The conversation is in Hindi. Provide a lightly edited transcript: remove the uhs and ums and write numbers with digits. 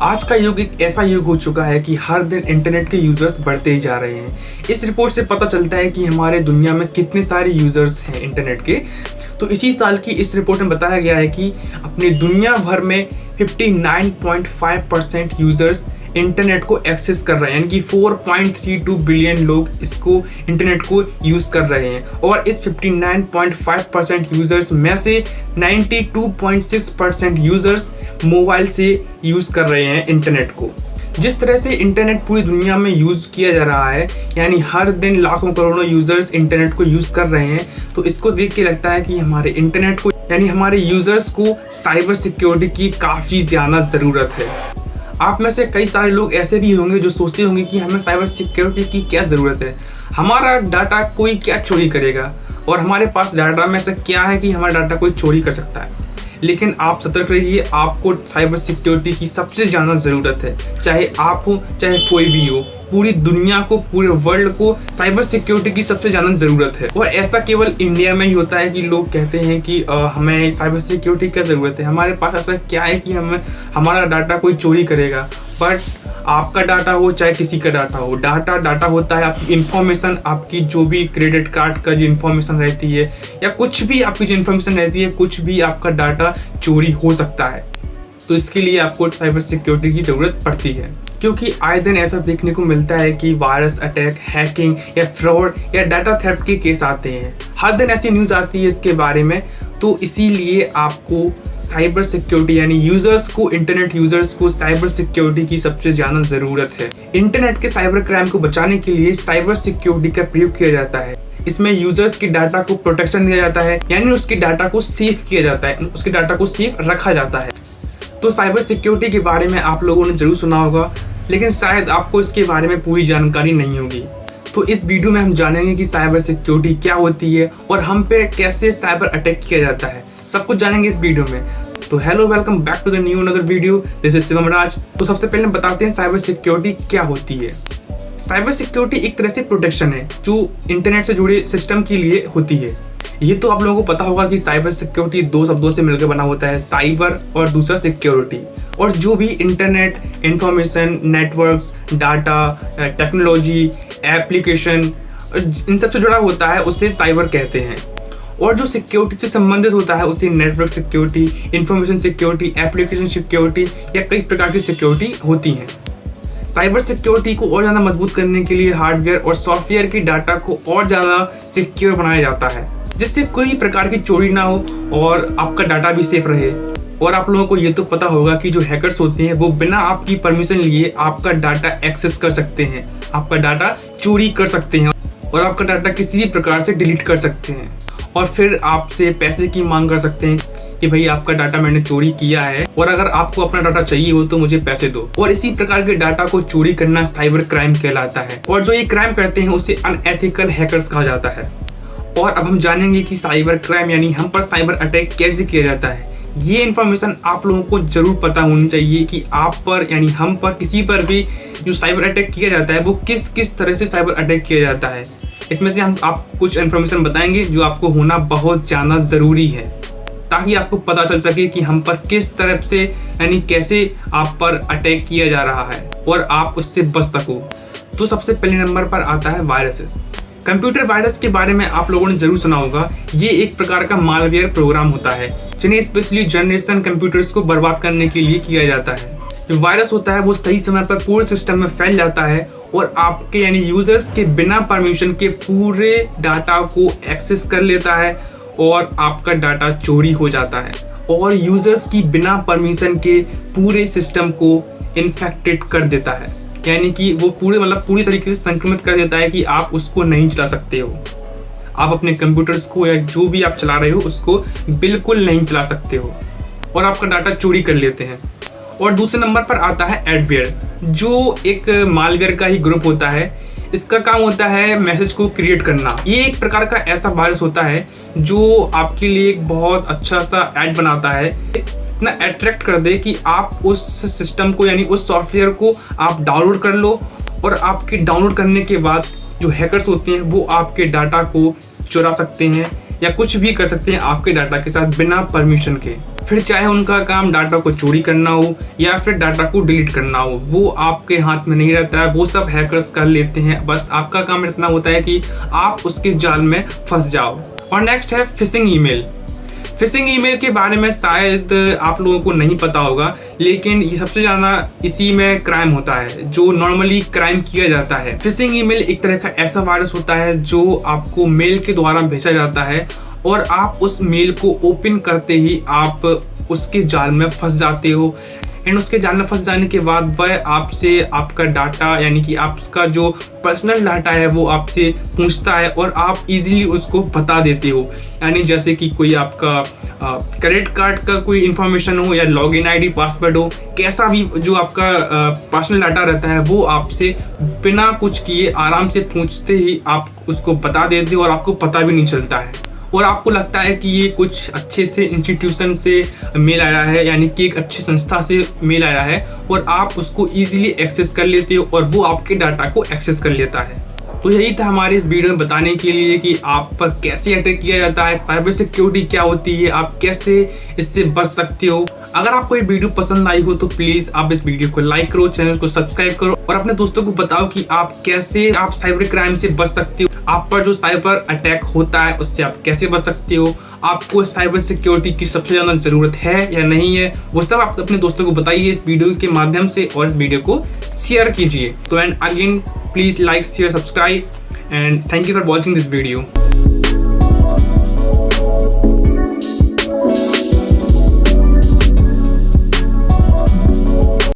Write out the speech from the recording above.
आज का युग एक ऐसा युग हो चुका है कि हर दिन इंटरनेट के यूज़र्स बढ़ते ही जा रहे हैं। इस रिपोर्ट से पता चलता है कि हमारे दुनिया में कितने सारे यूज़र्स हैं इंटरनेट के। तो इसी साल की इस रिपोर्ट में बताया गया है कि अपनी दुनिया भर में 59.5% यूज़र्स इंटरनेट को एक्सेस कर रहे हैं, यानी कि 4.32 बिलियन लोग इसको इंटरनेट को यूज़ कर रहे हैं। और इस 59.5% यूज़र्स में से 92.6% यूज़र्स मोबाइल से यूज़ कर रहे हैं इंटरनेट को। जिस तरह से इंटरनेट पूरी दुनिया में यूज़ किया जा रहा है, यानी हर दिन लाखों करोड़ों यूज़र्स इंटरनेट को यूज़ कर रहे हैं, तो इसको देख के लगता है कि हमारे इंटरनेट को यानी हमारे यूज़र्स को साइबर सिक्योरिटी की काफ़ी ज़्यादा ज़रूरत है। आप में से कई सारे लोग ऐसे भी होंगे जो सोचते होंगे कि हमें साइबर सिक्योरिटी की क्या ज़रूरत है, हमारा डाटा कोई क्या चोरी करेगा और हमारे पास डाटा में से क्या है कि हमारा डाटा कोई चोरी कर सकता है। लेकिन आप सतर्क रहिए, आपको साइबर सिक्योरिटी की सबसे ज़्यादा ज़रूरत है। चाहे आप हो चाहे कोई भी हो, पूरी दुनिया को, पूरे वर्ल्ड को साइबर सिक्योरिटी की सबसे ज़्यादा ज़रूरत है। और ऐसा केवल इंडिया में ही होता है कि लोग कहते हैं कि हमें साइबर सिक्योरिटी की ज़रूरत है, हमारे पास ऐसा क्या है कि हमारा डाटा कोई चोरी करेगा। बट आपका डाटा हो चाहे किसी का डाटा हो, डाटा होता है आपकी इन्फॉर्मेशन, आपकी जो भी क्रेडिट कार्ड का जो इन्फॉर्मेशन रहती है या कुछ भी आपकी जो इन्फॉर्मेशन रहती है, कुछ भी आपका डाटा चोरी हो सकता है। तो इसके लिए आपको साइबर सिक्योरिटी की ज़रूरत पड़ती है, क्योंकि आए दिन ऐसा देखने को मिलता है कि वायरस अटैक, हैकिंग या फ्रॉड या डाटा थेफ्ट के केस आते हैं। हर दिन ऐसी न्यूज़ आती है इसके बारे में। तो इसीलिए आपको साइबर सिक्योरिटी यानी यूज़र्स को, इंटरनेट यूज़र्स को साइबर सिक्योरिटी की सबसे ज़्यादा ज़रूरत है। इंटरनेट के साइबर क्राइम को बचाने के लिए साइबर सिक्योरिटी का प्रयोग किया जाता है। इसमें यूज़र्स की डाटा को प्रोटेक्शन दिया जाता है, यानी उसके डाटा को सेफ किया जाता है, उसके डाटा को सेफ रखा जाता है। तो साइबर सिक्योरिटी के बारे में आप लोगों ने ज़रूर सुना होगा, लेकिन शायद आपको इसके बारे में पूरी जानकारी नहीं होगी। तो इस वीडियो में हम जानेंगे कि साइबर सिक्योरिटी क्या होती है और हम पे कैसे साइबर अटैक किया जाता है, सब कुछ जानेंगे इस वीडियो में। तो hello, welcome back to the new another video, this is Shivam Raj. तो सबसे पहले बताते हैं साइबर सिक्योरिटी क्या होती है। साइबर सिक्योरिटी एक तरह से प्रोटेक्शन है जो इंटरनेट से जुड़े सिस्टम के लिए होती है। ये तो आप लोगों को पता होगा कि साइबर सिक्योरिटी दो शब्दों से मिलकर बना होता है, साइबर और दूसरा सिक्योरिटी। और जो भी internet, information, networks, data, technology, application, इन सब से जुड़ा होता है उसे साइबर कहते हैं। और जो सिक्योरिटी से संबंधित होता है उसे network security, information security, application security या कई प्रकार की सिक्योरिटी होती हैं। साइबर सिक्योरिटी को और ज़्यादा मजबूत करने के लिए हार्डवेयर और सॉफ्टवेयर की डाटा को और ज़्यादा सिक्योर बनाया जाता है, जिससे कोई प्रकार की चोरी ना हो और आपका डाटा भी सेफ रहे। और आप लोगों को ये तो पता होगा कि जो हैकर्स होते हैं वो बिना आपकी परमिशन लिए आपका डाटा एक्सेस कर सकते हैं, आपका डाटा चोरी कर सकते हैं और आपका डाटा किसी भी प्रकार से डिलीट कर सकते हैं और फिर आपसे पैसे की मांग कर सकते हैं कि भाई आपका डाटा मैंने चोरी किया है और अगर आपको अपना डाटा चाहिए हो तो मुझे पैसे दो। और इसी प्रकार के डाटा को चोरी करना साइबर क्राइम कहलाता है। और जो ये क्राइम करते हैं उसे अनएथिकल हैकर्स कहा जाता है। और अब हम जानेंगे कि साइबर क्राइम यानी हम पर साइबर अटैक कैसे किया जाता है। ये इन्फॉर्मेशन आप लोगों को जरूर पता होनी चाहिए कि आप पर यानी हम पर, किसी पर भी जो साइबर अटैक किया जाता है वो किस किस तरह से साइबर अटैक किया जाता है। इसमें से हम आपको कुछ इन्फॉर्मेशन बताएंगे जो आपको होना बहुत ज़्यादा ज़रूरी है, ताकि आपको पता चल सके कि हम पर किस तरह से यानी कैसे आप पर अटैक किया जा रहा है और आप उससे बच सको। तो सबसे पहले नंबर पर आता है वायरसेस। कंप्यूटर वायरस के बारे में आप लोगों ने जरूर सुना होगा। ये एक प्रकार का मालवेयर प्रोग्राम होता है जिन्हें स्पेशली जनरेशन कंप्यूटर्स को बर्बाद करने के लिए किया जाता है। जो वायरस होता है वो सही समय पर पूरे सिस्टम में फैल जाता है और आपके यानी यूजर्स के बिना परमिशन के पूरे डाटा को एक्सेस कर लेता है और आपका डाटा चोरी हो जाता है और यूजर्स की बिना परमिशन के पूरे सिस्टम को इन्फेक्टेड कर देता है, यानी कि वो पूरी तरीके से संक्रमित कर देता है कि आप उसको नहीं चला सकते हो। आप अपने कंप्यूटर्स को या जो भी आप चला रहे हो उसको बिल्कुल नहीं चला सकते हो और आपका डाटा चोरी कर लेते हैं। और दूसरे नंबर पर आता है एडवेयर, जो एक मालवेयर का ही ग्रुप होता है। इसका काम होता है मैसेज को क्रिएट करना। ये एक प्रकार का ऐसा वायरस होता है जो आपके लिए एक बहुत अच्छा सा ऐड बनाता है, इतना अट्रैक्ट कर दे कि आप उस सिस्टम को यानी उस सॉफ्टवेयर को आप डाउनलोड कर लो और आपके डाउनलोड करने के बाद जो हैकर्स होते हैं वो आपके डाटा को चुरा सकते हैं या कुछ भी कर सकते हैं आपके डाटा के साथ बिना परमिशन के। फिर चाहे उनका काम डाटा को चोरी करना हो या फिर डाटा को डिलीट करना हो, वो आपके हाथ में नहीं रहता है, वो सब हैकर्स कर लेते हैं। बस आपका काम इतना होता है कि आप उसके जाल में फंस जाओ। और नेक्स्ट है फिशिंग ईमेल। फिशिंग ईमेल के बारे में शायद आप लोगों को नहीं पता होगा, लेकिन ये सबसे ज़्यादा इसी में क्राइम होता है, जो नॉर्मली क्राइम किया जाता है। फिशिंग ईमेल एक तरह का ऐसा वायरस होता है जो आपको मेल के द्वारा भेजा जाता है और आप उस मेल को ओपन करते ही आप उसके जाल में फंस जाते हो। एंड उसके जाल में फंस जाने के बाद वह आपसे आपका डाटा यानी कि आपका जो पर्सनल डाटा है वो आपसे पूछता है और आप इजीली उसको बता देते हो। यानी जैसे कि कोई आपका क्रेडिट कार्ड का कोई इन्फॉर्मेशन हो या लॉगिन आईडी पासवर्ड हो, कैसा भी जो आपका पर्सनल डाटा रहता है वो आपसे बिना कुछ किए आराम से पूछते ही आप उसको बता देते हो और आपको पता भी नहीं चलता है। और आपको लगता है कि ये कुछ अच्छे से इंस्टीट्यूशन से मेल आया है, यानी कि एक अच्छी संस्था से मेल आया है और आप उसको इजीली एक्सेस कर लेते हो और वो आपके डाटा को एक्सेस कर लेता है। तो यही था हमारे इस वीडियो में बताने के लिए कि आप पर कैसे अटैक किया जाता है, साइबर सिक्योरिटी क्या होती है, आप कैसे इससे बच सकते हो। अगर आपको ये वीडियो पसंद आई हो तो प्लीज़ आप इस वीडियो को लाइक करो, चैनल को सब्सक्राइब करो और अपने दोस्तों को बताओ कि आप कैसे साइबर क्राइम से बच सकते हो। आप पर जो साइबर अटैक होता है उससे आप कैसे बच सकते हो, आपको साइबर सिक्योरिटी की सबसे ज़्यादा ज़रूरत है या नहीं है, वो सब आप अपने दोस्तों को बताइए इस वीडियो के माध्यम से और इस वीडियो को शेयर कीजिए। तो and again please like share subscribe and thank you for watching this video.